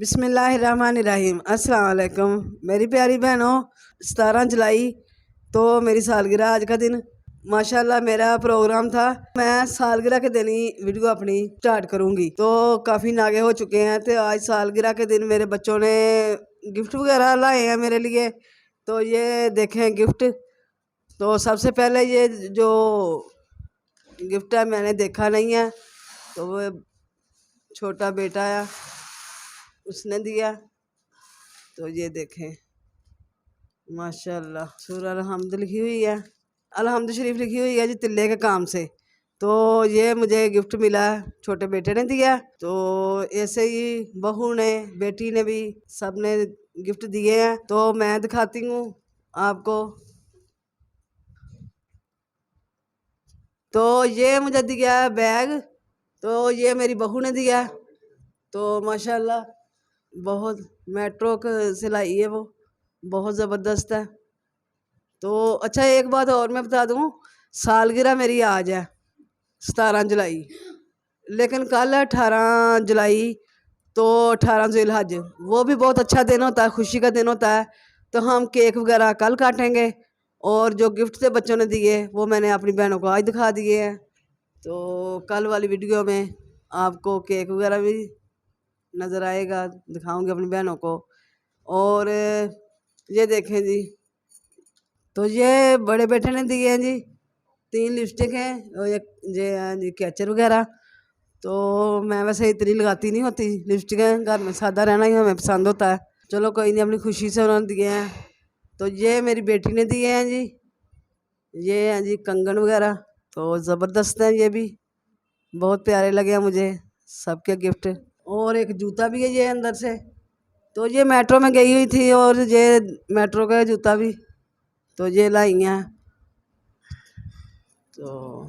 بسم اللہ الرحمن الرحیم۔ السلام علیکم میری پیاری بہنوں۔ 17 جولائی تو میری سالگرہ آج کا دن۔ ماشاءاللہ میرا پروگرام تھا، میں سالگرہ کے دن ہی ویڈیو اپنی سٹارٹ کروں گی، تو کافی ناگے ہو چکے ہیں۔ تو آج سالگرہ کے دن میرے بچوں نے گفٹ وغیرہ لائے ہیں میرے لیے، تو یہ دیکھیں گفٹ۔ تو سب سے پہلے یہ جو گفٹ ہے میں نے دیکھا نہیں ہے، تو وہ چھوٹا بیٹا ہے اس نے دیا۔ تو یہ دیکھیں ماشاءاللہ سورہ الحمد لکھی ہوئی ہے، الحمد شریف لکھی ہوئی ہے جی تلے کے کام سے۔ تو یہ مجھے گفٹ ملا ہے، چھوٹے بیٹے نے دیا۔ تو ایسے ہی بہو نے، بیٹی نے بھی، سب نے گفٹ دیے ہیں۔ تو میں دکھاتی ہوں آپ کو۔ تو یہ مجھے دیا ہے بیگ، تو یہ میری بہو نے دیا۔ تو ماشاءاللہ بہت میٹرو کا سلائی ہے، وہ بہت زبردست ہے۔ تو اچھا ایک بات اور میں بتا دوں، سالگرہ میری آج ہے 17 جولائی، لیکن کل 18 جولائی، تو 18 ذی الحج، وہ بھی بہت اچھا دن ہوتا ہے، خوشی کا دن ہوتا ہے۔ تو ہم کیک وغیرہ کل کاٹیں گے، اور جو گفٹ سے بچوں نے دیے وہ میں نے اپنی بہنوں کو آج دکھا دیے ہیں۔ تو کل والی ویڈیو میں آپ کو کیک وغیرہ بھی نظر آئے گا، دکھاؤں گی اپنی بہنوں کو۔ اور یہ دیکھیں جی، تو یہ بڑے بیٹے نے دیے ہیں جی 3 لپسٹک ہیں، اور یہ ہیں جی کیچر وغیرہ۔ تو میں ویسے اتنی لگاتی نہیں ہوتی لپسٹکیں، گھر میں سادہ رہنا ہی ہمیں پسند ہوتا ہے۔ چلو کوئی نہیں، اپنی خوشی سے انہوں نے دیے ہیں۔ تو یہ میری بیٹی نے دیے ہیں جی، یہ ہیں جی کنگن وغیرہ، تو زبردست ہیں، یہ بھی بہت پیارے لگے ہیں مجھے سب کے گفٹ۔ اور ایک جوتا بھی ہے یہ اندر سے، تو یہ میٹرو میں گئی ہوئی تھی، اور یہ میٹرو کا جوتا بھی تو یہ لائی ہیں۔ تو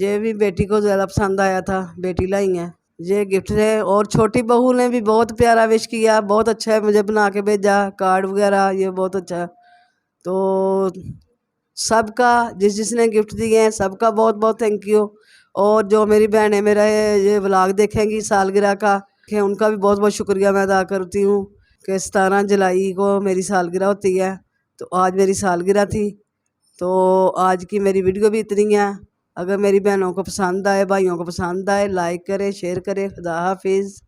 یہ بھی بیٹی کو زیادہ پسند آیا تھا، بیٹی لائی ہیں یہ گفٹ ہے۔ اور چھوٹی بہو نے بھی بہت پیارا وش کیا، بہت اچھا ہے، مجھے بنا کے بھیجا کارڈ وغیرہ، یہ بہت اچھا ہے۔ تو سب کا، جس نے گفٹ دیے ہیں سب کا بہت بہت تھینک یو۔ اور جو میری بہنیں میرا یہ ولاگ دیکھیں گی سالگرہ کا، کہ ان کا بھی بہت بہت شکریہ میں ادا کرتی ہوں کہ 17 جولائی کو میری سالگرہ ہوتی ہے، تو آج میری سالگرہ تھی۔ تو آج کی میری ویڈیو بھی اتنی ہے۔ اگر میری بہنوں کو پسند آئے، بھائیوں کو پسند آئے، لائک کرے، شیئر کرے۔ خدا حافظ۔